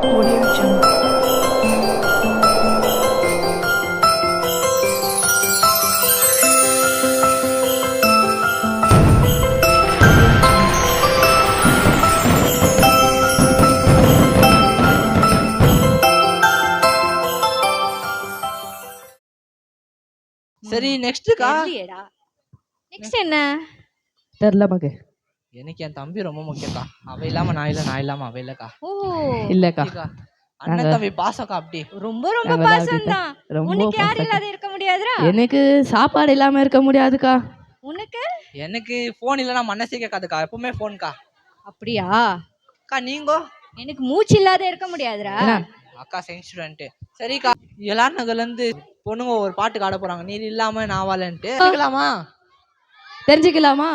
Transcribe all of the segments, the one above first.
Audio Jungle. சரி நெக்ஸ்ட்டுக்கா தெரியலடா. Next என்ன? தெரியல மகே. எனக்கு என் தம்பி ரொம்ப முக்கியக்கா. அவ இல்லாம நான் இல்ல, நான் இல்லாம அவ இல்லக்கா. ஓ இல்லக்கா அப்படிக்கா. அண்ணன் தம்பி பாசக்கா அப்படி. ரொம்ப ரொம்ப நாங்கெல்லாம் பாசம் அப்படித்தான். தான். ரொம்ப உனக்கு யாரும் பாசக்கா. இல்லாத இருக்க முடியாதுடா. எனக்கு சாப்பாடு இல்லாம இருக்க முடியாதுக்கா. உனக்கு எனக்கு போன் இல்லைன்னா மனசே கேட்காதுக்கா. எப்பவுமே போன்க்கா. அப்படியா? அக்கா நீங்கோ? எனக்கு மூச்சு இல்லாத இருக்க முடியாதுடா. என்ன? அக்கா சயின்ஸ் ஸ்டூடெண்ட். சரிக்கா, எல்லார் நகர்ல இருந்து பொண்ணுங்க ஒரு பாட்டுக்கு ஆட போறாங்க, நீ இல்லாம நான் வாழன்ட்டு. கேட்கலாமா? தெரிஞ்சுக்கலாமா?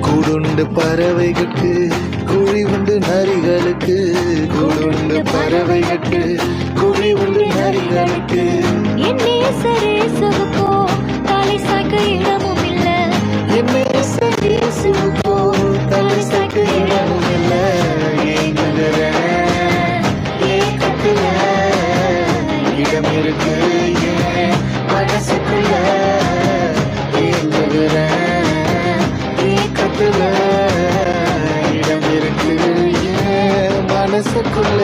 கூடுண்டு பறவைகளுக்கு குழி உண்டு நரிகளுக்கு, கூடுண்டு பறவைகளுக்கு குழி உண்டு நரிகளுக்கு. என் நேசரேசுவுக்கோ தலை சாய்க்க இடமும் இல்ல, என் நேசரேசுவுக்கோ தலை சாய்க்க இடமும் இல்ல. ஏங்குகிற ஏக்கத்துல இடம் இருக்கு என் மனசுக்குள்ள. ஏங்குகிற ஏக்கத்துல இடம் இருக்கு என் மனசுக்குள்ள.